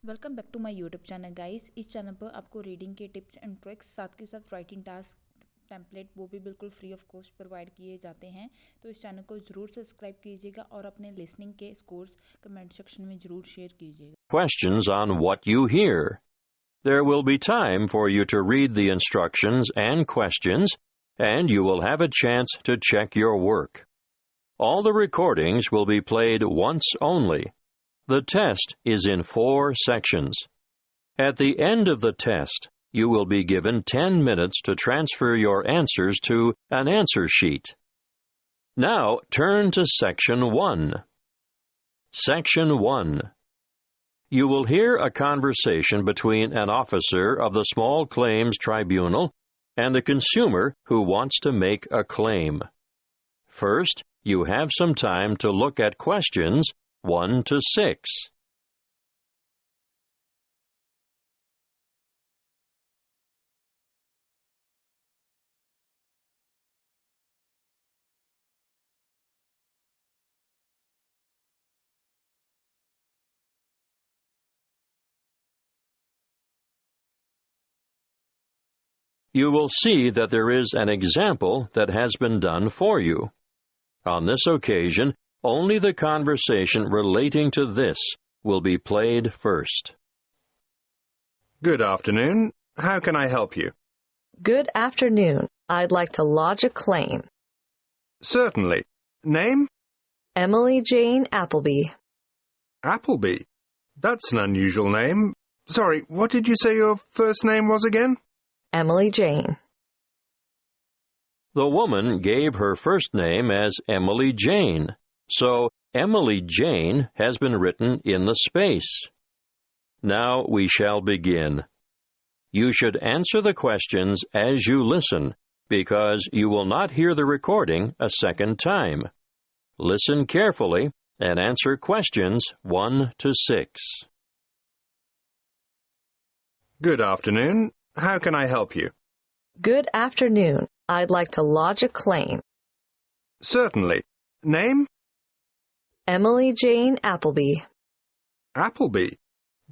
Welcome back to my YouTube channel guys. इस channel पर आपको रीडिंग के टिप्स एंड ट्रिक्स साथ के साथ राइटिंग टास्क टेम्पलेट वो भी बिल्कुल फ्री ऑफ कॉस्ट प्रोवाइड किए जाते हैं। तो इस चैनल को ज़रूर सब्सक्राइब कीजिएगा और अपने लिसनिंग के स्कोर्स कमेंट सेक्शन में ज़रूर शेयर कीजिएगा। Questions on what you hear. There will be time for you to read the instructions and questions, and you will have a chance to check your work. All the recordings will be played once only. The test is in 4 sections. At the end of the test, you will be given 10 minutes to transfer your answers to an answer sheet. Now turn to Section 1. Section 1. You will hear a conversation between an officer of the Small Claims Tribunal and a consumer who wants to make a claim. First, you have some time to look at questions 1 to 6. You will see that there is an example that has been done for you. On this occasion, only the conversation relating to this will be played first. Good afternoon. How can I help you? Good afternoon. I'd like to lodge a claim. Certainly. Name? Emily Jane Appleby. Appleby. That's an unusual name. Sorry, what did you say your first name was again? Emily Jane. The woman gave her first name as Emily Jane, so Emily Jane has been written in the space. Now we shall begin. You should answer the questions as you listen, because you will not hear the recording a second time. Listen carefully and answer questions 1 to 6. Good afternoon. How can I help you? Good afternoon. I'd like to lodge a claim. Certainly. Name? Emily Jane Appleby. Appleby.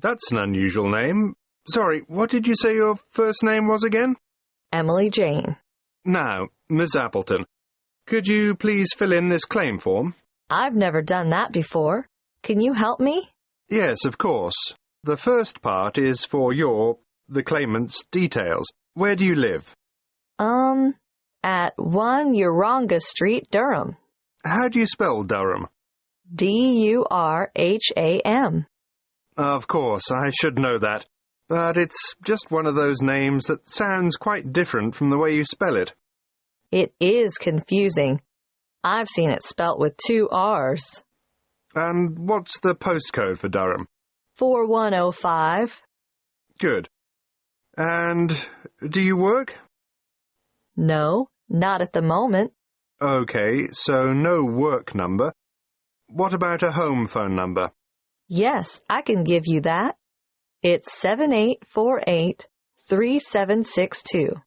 That's an unusual name. Sorry, what did you say your first name was again? Emily Jane. Now, Miss Appleton, could you please fill in this claim form? I've never done that before. Can you help me? Yes, of course. The first part is for the claimant's details. Where do you live? At 1 Uranga Street, Durham. How do you spell Durham? Durham. Of course, I should know that. But it's just one of those names that sounds quite different from the way you spell it. It is confusing. I've seen it spelt with 2 R's. And what's the postcode for Durham? 4105. Good. And do you work? No, not at the moment. Okay, so no work number. What about a home phone number? Yes, I can give you that. It's 7848-3762.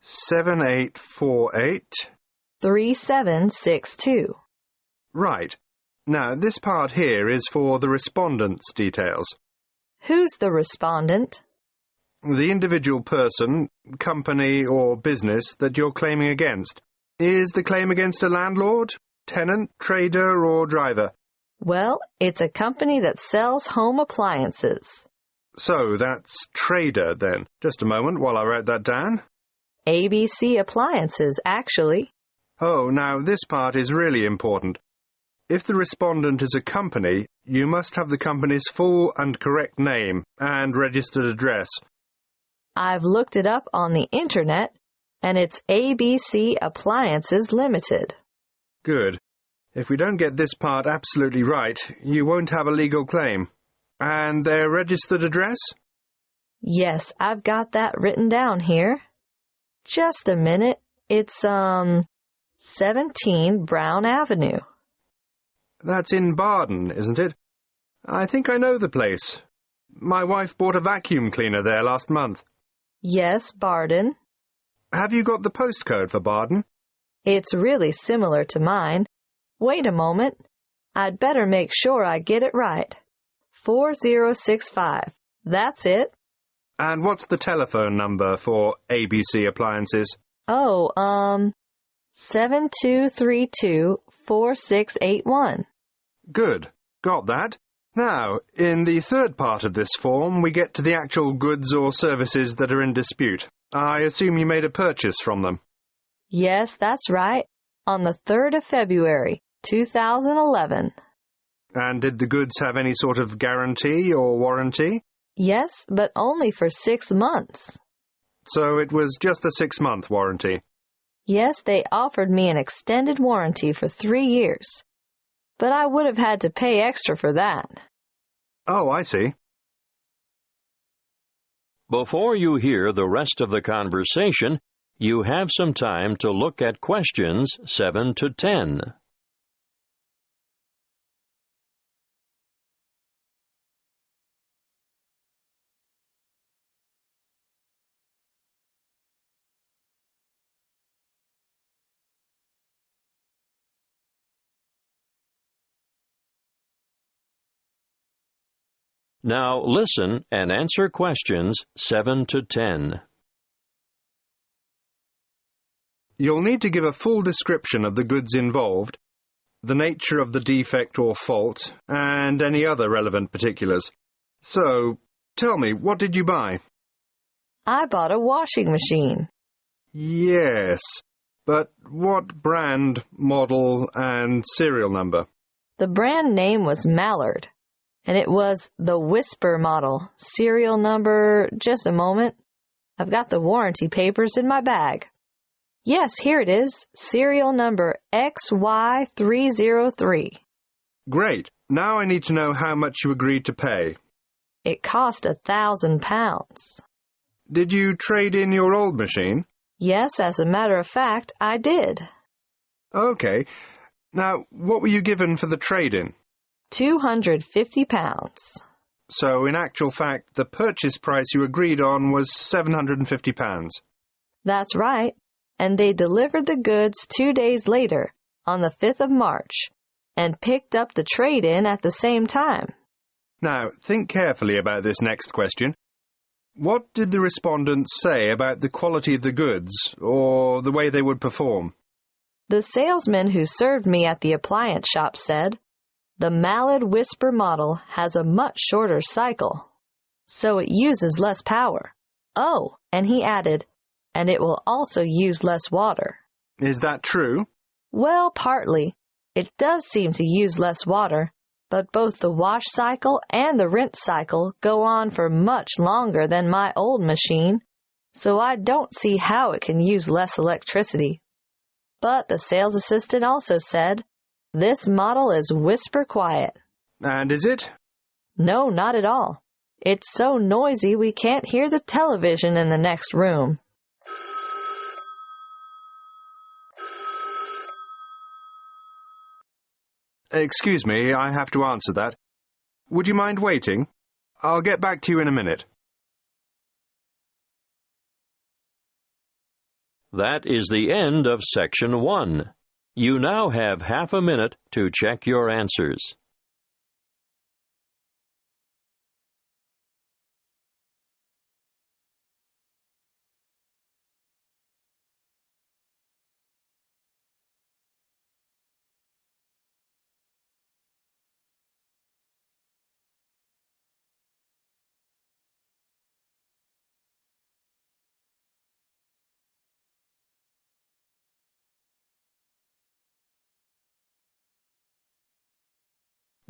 7848? 3762. Right. Now, this part here is for the respondent's details. Who's the respondent? The individual person, company, or business that you're claiming against. Is the claim against a landlord, tenant, trader, or driver? Well, it's a company that sells home appliances. So that's trader, then. Just a moment while I write that down. ABC Appliances, actually. Oh, now this part is really important. If the respondent is a company, you must have the company's full and correct name and registered address. I've looked it up on the internet, and it's ABC Appliances Limited. Good. If we don't get this part absolutely right, you won't have a legal claim. And their registered address? Yes, I've got that written down here. Just a minute. It's, 17 Brown Avenue. That's in Barden, isn't it? I think I know the place. My wife bought a vacuum cleaner there last month. Yes, Barden. Have you got the postcode for Barden? It's really similar to mine. Wait a moment. I'd better make sure I get it right. 4065. That's it. And what's the telephone number for ABC Appliances? Oh, 7232-4681. Good. Got that. Now, in the third part of this form, we get to the actual goods or services that are in dispute. I assume you made a purchase from them. Yes, that's right. On the 3rd of February, 2011. And did the goods have any sort of guarantee or warranty? Yes, but only for 6 months. So it was just a 6-month warranty. Yes, they offered me an extended warranty for 3 years. But I would have had to pay extra for that. Oh, I see. Before you hear the rest of the conversation, you have some time to look at questions 7 to 10. Now listen and answer questions 7 to 10. You'll need to give a full description of the goods involved, the nature of the defect or fault, and any other relevant particulars. So, tell me, what did you buy? I bought a washing machine. Yes, but what brand, model, and serial number? The brand name was Mallard, and it was the Whisper model. Serial number, just a moment. I've got the warranty papers in my bag. Yes, here it is. Serial number XY303. Great. Now I need to know how much you agreed to pay. It cost £1,000. Did you trade in your old machine? Yes, as a matter of fact, I did. Okay. Now, what were you given for the trade-in? £250. So, in actual fact, the purchase price you agreed on was £750. That's right. And they delivered the goods 2 days later, on the 5th of March, and picked up the trade-in at the same time. Now, think carefully about this next question. What did the respondents say about the quality of the goods, or the way they would perform? The salesman who served me at the appliance shop said, "The Mallard Whisper model has a much shorter cycle, so it uses less power. Oh," and he added, "and it will also use less water." Is that true? Well, partly. It does seem to use less water, but both the wash cycle and the rinse cycle go on for much longer than my old machine, so I don't see how it can use less electricity. But the sales assistant also said, "This model is whisper quiet." And is it? No, not at all. It's so noisy we can't hear the television in the next room. Excuse me, I have to answer that. Would you mind waiting? I'll get back to you in a minute. That is the end of Section 1. You now have half a minute to check your answers.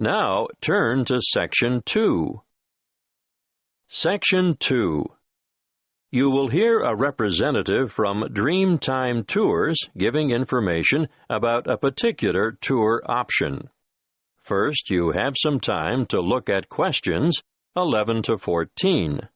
Now turn to Section 2. Section 2. You will hear a representative from Dreamtime Tours giving information about a particular tour option. First, you have some time to look at questions 11 to 14.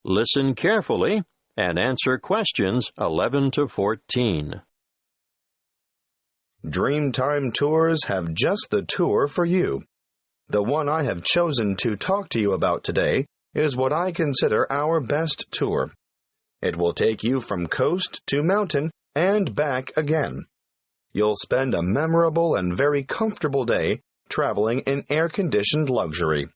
Listen carefully and answer questions 11 to 14. Dreamtime Tours have just the tour for you. The one I have chosen to talk to you about today is what I consider our best tour. It will take you from coast to mountain and back again. You'll spend a memorable and very comfortable day traveling in air-conditioned luxury.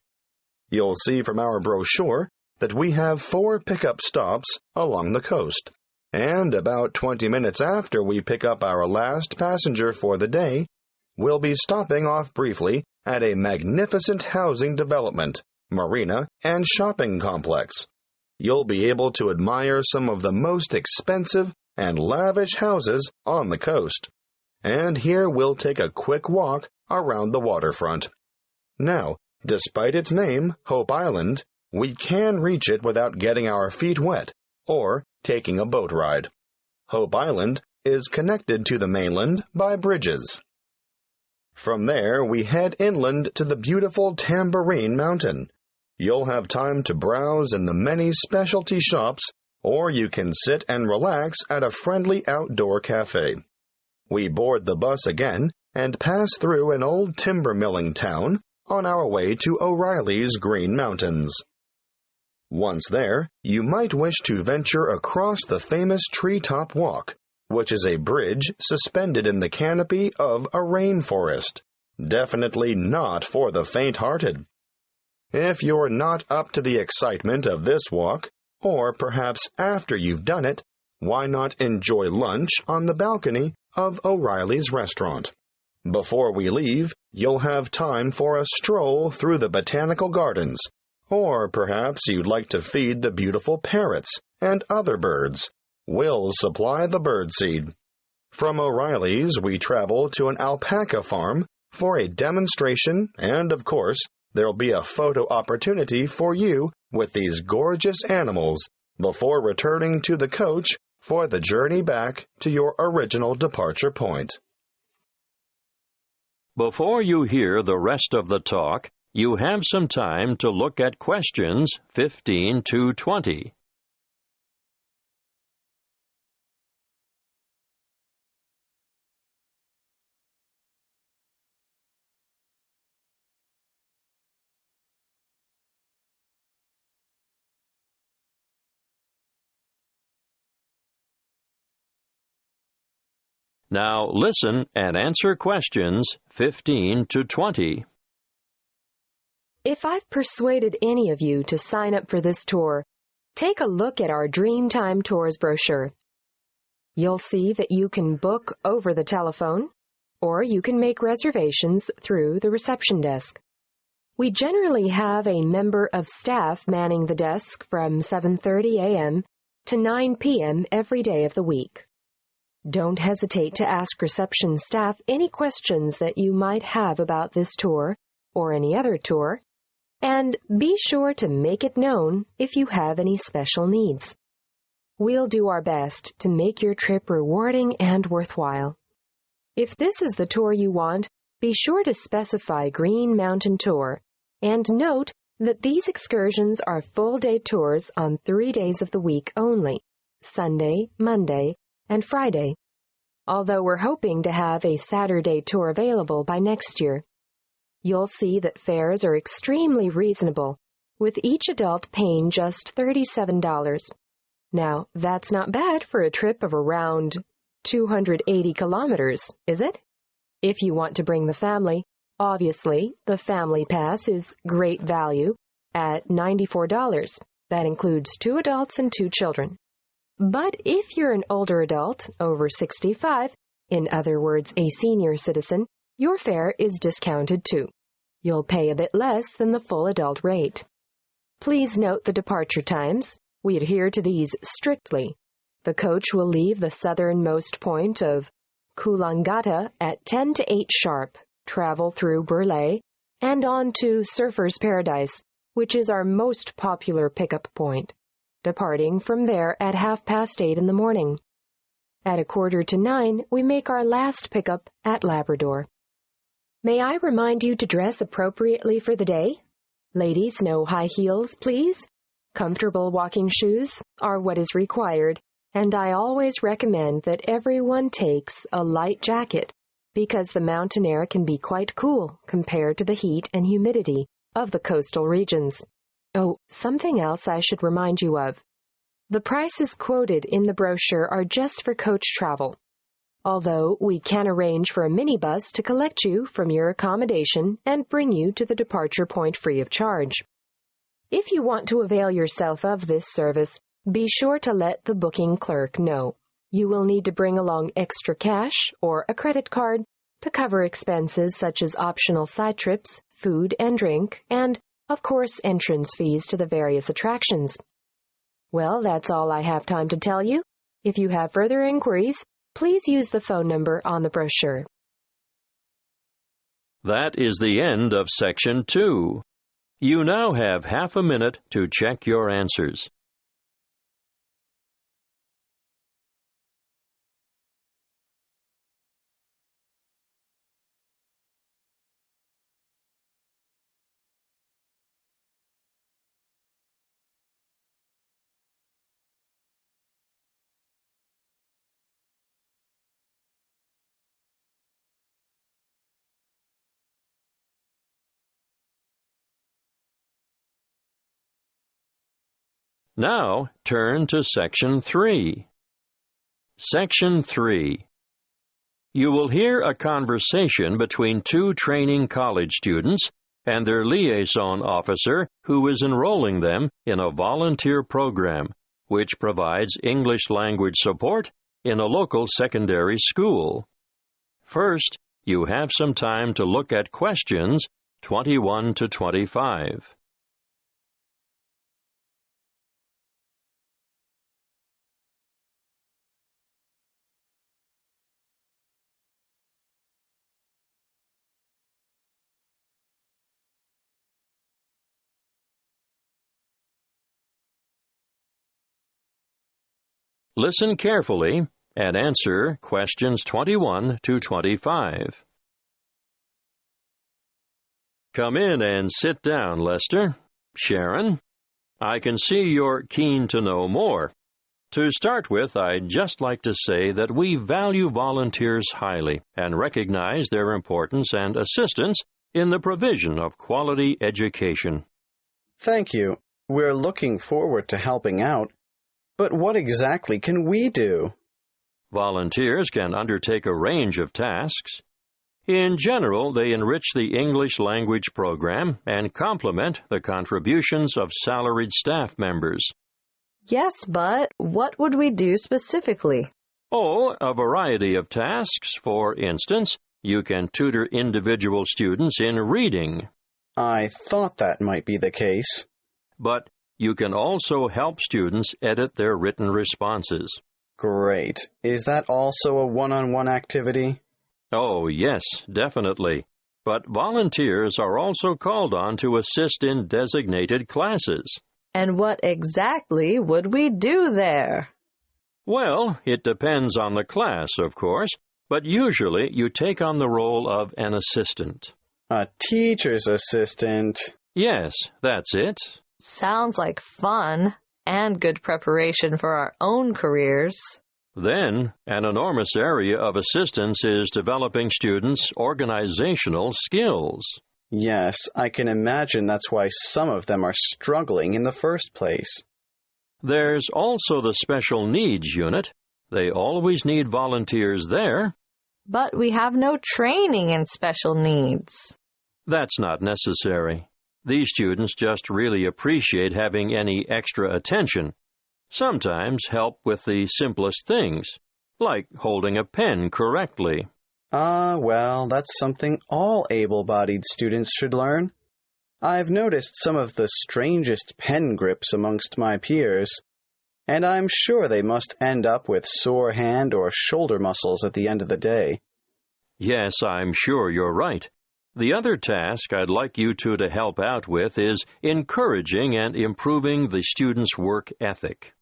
You'll see from our brochure that we have 4 pickup stops along the coast, and about 20 minutes after we pick up our last passenger for the day, we'll be stopping off briefly at a magnificent housing development, marina, and shopping complex. You'll be able to admire some of the most expensive and lavish houses on the coast. And here we'll take a quick walk around the waterfront. Now, despite its name, Hope Island, we can reach it without getting our feet wet or taking a boat ride. Hope Island is connected to the mainland by bridges. From there, we head inland to the beautiful Tambourine Mountain. You'll have time to browse in the many specialty shops, or you can sit and relax at a friendly outdoor cafe. We board the bus again and pass through an old timber milling town on our way to O'Reilly's Green Mountains. Once there, you might wish to venture across the famous Treetop Walk, which is a bridge suspended in the canopy of a rainforest. Definitely not for the faint-hearted. If you're not up to the excitement of this walk, or perhaps after you've done it, why not enjoy lunch on the balcony of O'Reilly's restaurant? Before we leave, you'll have time for a stroll through the botanical gardens, or perhaps you'd like to feed the beautiful parrots and other birds. We'll supply the birdseed. From O'Reilly's, we travel to an alpaca farm for a demonstration, and of course, there'll be a photo opportunity for you with these gorgeous animals before returning to the coach for the journey back to your original departure point. Before you hear the rest of the talk, you have some time to look at questions 15 to 20. Now listen and answer questions 15 to 20. If I've persuaded any of you to sign up for this tour, take a look at our Dreamtime Tours brochure. You'll see that you can book over the telephone, or you can make reservations through the reception desk. We generally have a member of staff manning the desk from 7:30 a.m. to 9 p.m. every day of the week. Don't hesitate to ask reception staff any questions that you might have about this tour or any other tour, and be sure to make it known if you have any special needs. We'll do our best to make your trip rewarding and worthwhile. If this is the tour you want, be sure to specify Green Mountain Tour, and note that these excursions are full-day tours on 3 days of the week only, Sunday, Monday, and Friday, although we're hoping to have a Saturday tour available by next year. You'll see that fares are extremely reasonable, with each adult paying just $37. Now, that's not bad for a trip of around 280 kilometers, is it? If you want to bring the family, obviously, the Family Pass is great value at $94. That includes 2 adults and 2 children. But if you're an older adult, over 65, in other words, a senior citizen, your fare is discounted too. You'll pay a bit less than the full adult rate. Please note the departure times. We adhere to these strictly. The coach will leave the southernmost point of Coolangatta at 10 to 8 sharp, travel through Burleigh, and on to Surfer's Paradise, which is our most popular pickup point, departing from there at 8:30 in the morning. At 8:45, we make our last pickup at Labrador. May I remind you to dress appropriately for the day? Ladies, no high heels, please. Comfortable walking shoes are what is required, and I always recommend that everyone takes a light jacket because the mountain air can be quite cool compared to the heat and humidity of the coastal regions. Oh, something else I should remind you of. The prices quoted in the brochure are just for coach travel, although we can arrange for a minibus to collect you from your accommodation and bring you to the departure point free of charge. If you want to avail yourself of this service, be sure to let the booking clerk know. You will need to bring along extra cash or a credit card to cover expenses such as optional side trips, food and drink, and, of course, entrance fees to the various attractions. Well, that's all I have time to tell you. If you have further inquiries, please use the phone number on the brochure. That is the end of Section 2. You now have half a minute to check your answers. Now, turn to Section 3. Section 3. You will hear a conversation between two training college students and their liaison officer who is enrolling them in a volunteer program which provides English language support in a local secondary school. First, you have some time to look at questions 21 to 25. Listen carefully and answer questions 21 to 25. Come in and sit down, Lester. Sharon, I can see you're keen to know more. To start with, I'd just like to say that we value volunteers highly and recognize their importance and assistance in the provision of quality education. Thank you. We're looking forward to helping out. But what exactly can we do? Volunteers can undertake a range of tasks. In general, they enrich the English language program and complement the contributions of salaried staff members. Yes, but what would we do specifically? Oh, a variety of tasks. For instance, you can tutor individual students in reading. I thought that might be the case. But you can also help students edit their written responses. Great. Is that also a one-on-one activity? Oh, yes, definitely. But volunteers are also called on to assist in designated classes. And what exactly would we do there? Well, it depends on the class, of course, but usually you take on the role of an assistant. A teacher's assistant. Yes, that's it. Sounds like fun and good preparation for our own careers. Then, an enormous area of assistance is developing students' organizational skills. Yes, I can imagine that's why some of them are struggling in the first place. There's also the special needs unit. They always need volunteers there. But we have no training in special needs. That's not necessary. These students just really appreciate having any extra attention. Sometimes help with the simplest things, like holding a pen correctly. Well, that's something all able-bodied students should learn. I've noticed some of the strangest pen grips amongst my peers, and I'm sure they must end up with sore hand or shoulder muscles at the end of the day. Yes, I'm sure you're right. The other task I'd like you two to help out with is encouraging and improving the students' work ethic.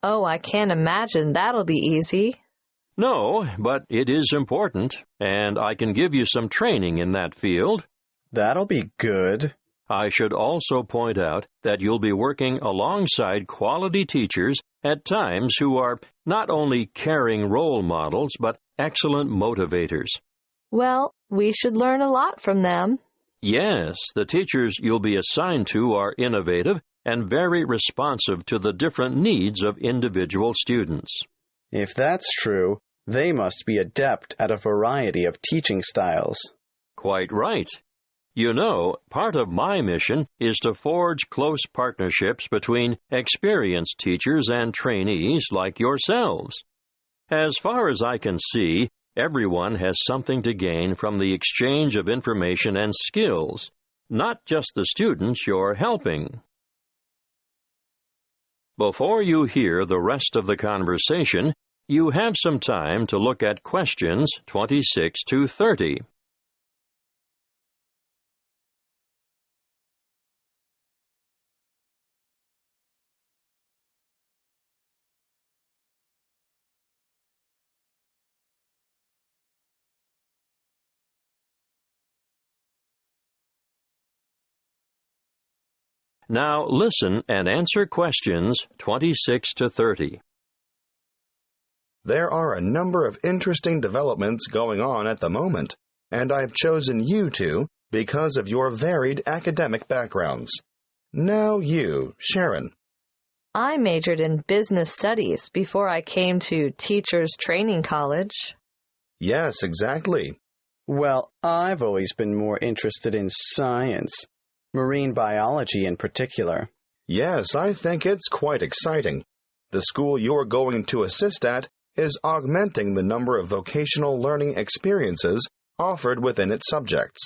Oh, I can't imagine that'll be easy. No, but it is important, and I can give you some training in that field. That'll be good. I should also point out that you'll be working alongside quality teachers at times who are not only caring role models, but excellent motivators. Well, we should learn a lot from them. Yes, the teachers you'll be assigned to are innovative and very responsive to the different needs of individual students. If that's true, they must be adept at a variety of teaching styles. Quite right. You know, part of my mission is to forge close partnerships between experienced teachers and trainees like yourselves. As far as I can see, everyone has something to gain from the exchange of information and skills, not just the students you're helping. Before you hear the rest of the conversation, you have some time to look at questions 26 to 30. Now listen and answer questions 26 to 30. There are a number of interesting developments going on at the moment, and I've chosen you two because of your varied academic backgrounds. Now you, Sharon. I majored in business studies before I came to Teachers Training College. Yes, exactly. Well, I've always been more interested in science, marine biology in particular. Yes, I think it's quite exciting. The school you're going to assist at is augmenting the number of vocational learning experiences offered within its subjects.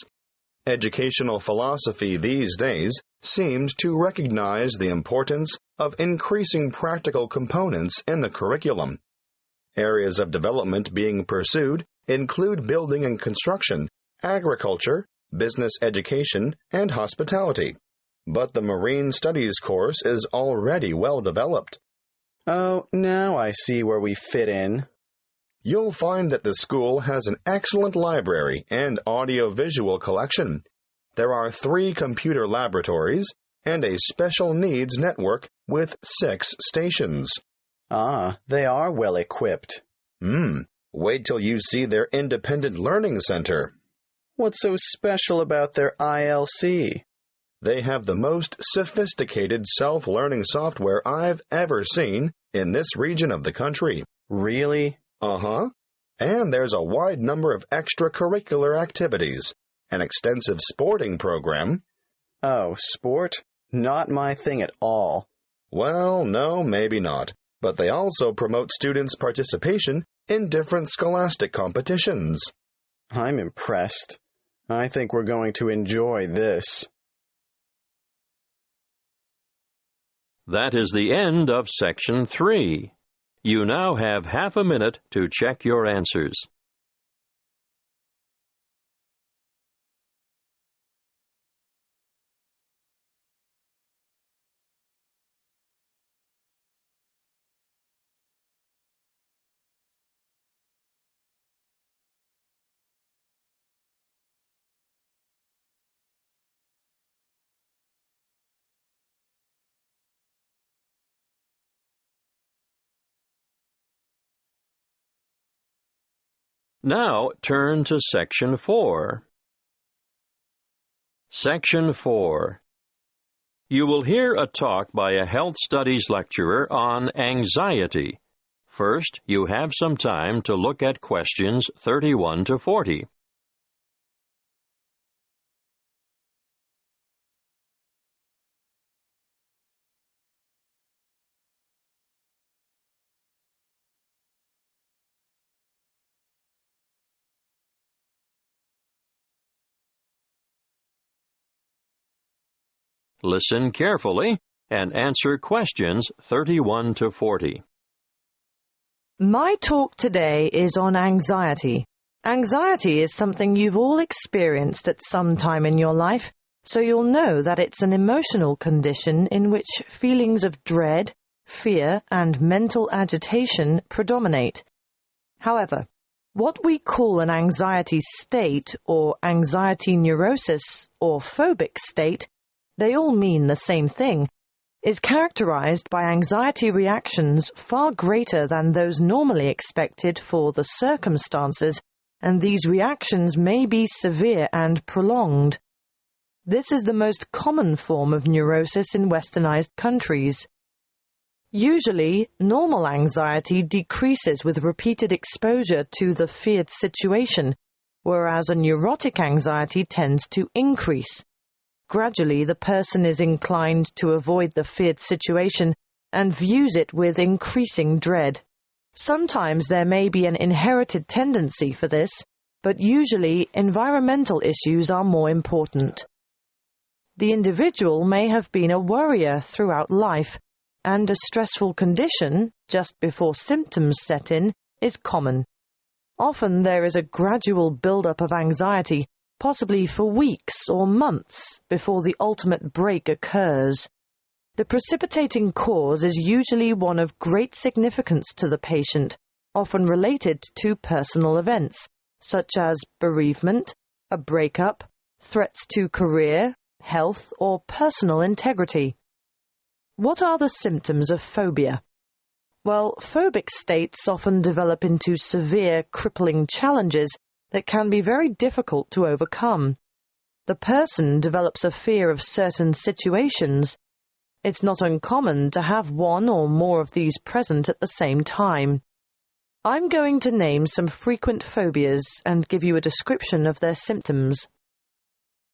Educational philosophy these days seems to recognize the importance of increasing practical components in the curriculum. Areas of development being pursued include building and construction, agriculture, business education, and hospitality. But the Marine Studies course is already well developed. Oh, now I see where we fit in. You'll find that the school has an excellent library and audio-visual collection. There are 3 computer laboratories and a special needs network with 6 stations. Ah, they are well equipped. Wait till you see their independent learning center. What's so special about their ILC? They have the most sophisticated self-learning software I've ever seen in this region of the country. Really? Uh-huh. And there's a wide number of extracurricular activities, an extensive sporting program. Oh, sport? Not my thing at all. Well, no, maybe not. But they also promote students' participation in different scholastic competitions. I'm impressed. I think we're going to enjoy this. That is the end of Section 3. You now have half a minute to check your answers. Now turn to Section 4. Section 4. You will hear a talk by a health studies lecturer on anxiety. First, you have some time to look at questions 31 to 40. Listen carefully and answer questions 31 to 40. My talk today is on anxiety. Anxiety is something you've all experienced at some time in your life, so you'll know that it's an emotional condition in which feelings of dread, fear, and mental agitation predominate. However, what we call an anxiety state or anxiety neurosis or phobic state, they all mean the same thing, is characterized by anxiety reactions far greater than those normally expected for the circumstances and these reactions may be severe and prolonged. This is the most common form of neurosis in westernized countries. Usually, normal anxiety decreases with repeated exposure to the feared situation, whereas a neurotic anxiety tends to increase. Gradually, the person is inclined to avoid the feared situation and views it with increasing dread. Sometimes there may be an inherited tendency for this, but usually environmental issues are more important. The individual may have been a worrier throughout life, and a stressful condition, just before symptoms set in, is common. Often there is a gradual build-up of anxiety, possibly for weeks or months, before the ultimate break occurs. The precipitating cause is usually one of great significance to the patient, often related to personal events, such as bereavement, a breakup, threats to career, health, or personal integrity. What are the symptoms of phobia? Well, phobic states often develop into severe, crippling challenges that can be very difficult to overcome. The person develops a fear of certain situations. It's not uncommon to have one or more of these present at the same time. I'm going to name some frequent phobias and give you a description of their symptoms.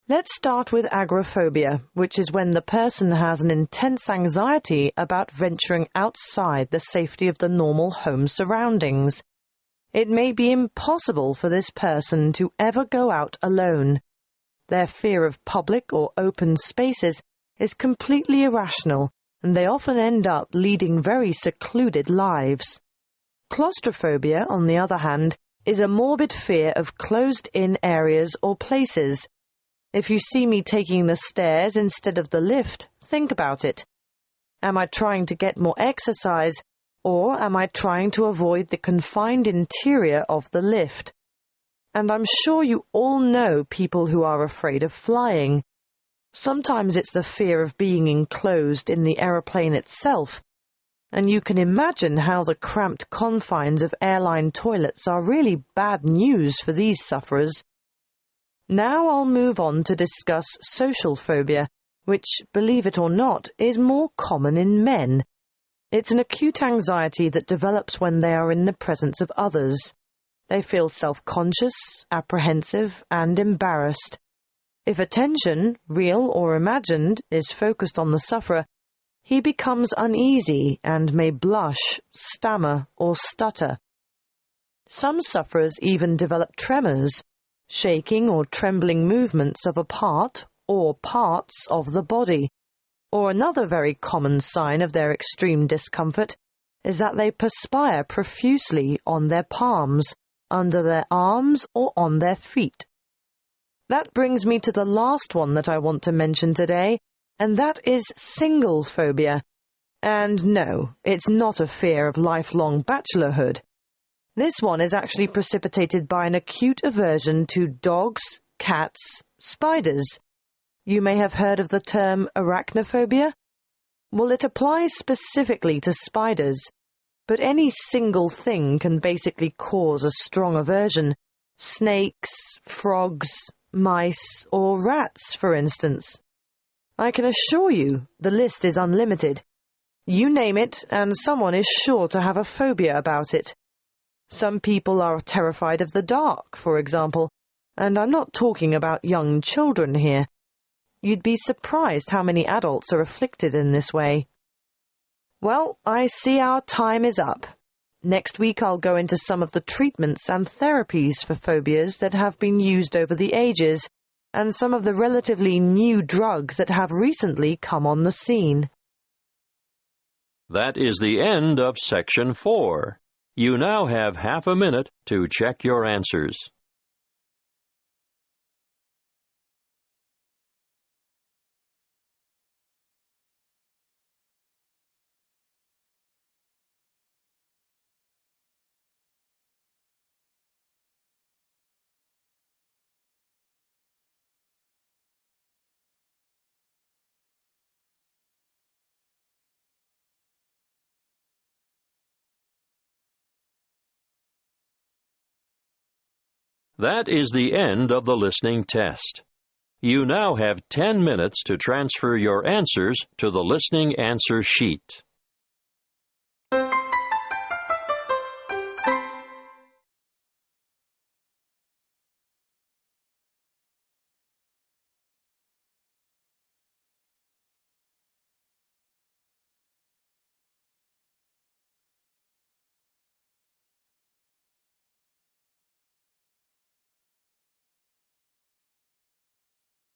Let's start with agrophobia, which is when the person has an intense anxiety about venturing outside the safety of the normal home surroundings. It may be impossible for this person to ever go out alone. Their fear of public or open spaces is completely irrational, and they often end up leading very secluded lives. Claustrophobia, on the other hand, is a morbid fear of closed-in areas or places. If you see me taking the stairs instead of the lift, think about it. Am I trying to get more exercise, or am I trying to avoid the confined interior of the lift? And I'm sure you all know people who are afraid of flying. Sometimes it's the fear of being enclosed in the aeroplane itself, and you can imagine how the cramped confines of airline toilets are really bad news for these sufferers. Now I'll move on to discuss social phobia, which, believe it or not, is more common in men. It's an acute anxiety that develops when they are in the presence of others. They feel self-conscious, apprehensive, and embarrassed. If attention, real or imagined, is focused on the sufferer, he becomes uneasy and may blush, stammer, or stutter. Some sufferers even develop tremors, shaking or trembling movements of a part or parts of the body. Or another very common sign of their extreme discomfort is that they perspire profusely on their palms, under their arms, or on their feet. That brings me to the last one that I want to mention today, and that is single phobia. And no, it's not a fear of lifelong bachelorhood. This one is actually precipitated by an acute aversion to dogs, cats, spiders. You may have heard of the term arachnophobia. Well, it applies specifically to spiders, but any single thing can basically cause a strong aversion. Snakes, frogs, mice, or rats, for instance. I can assure you the list is unlimited. You name it, and someone is sure to have a phobia about it. Some people are terrified of the dark, for example, and I'm not talking about young children here. You'd be surprised how many adults are afflicted in this way. Well, I see our time is up. Next week I'll go into some of the treatments and therapies for phobias that have been used over the ages, and some of the relatively new drugs that have recently come on the scene. That is the end of Section 4. You now have half a minute to check your answers. That is the end of the listening test. You now have 10 minutes to transfer your answers to the listening answer sheet.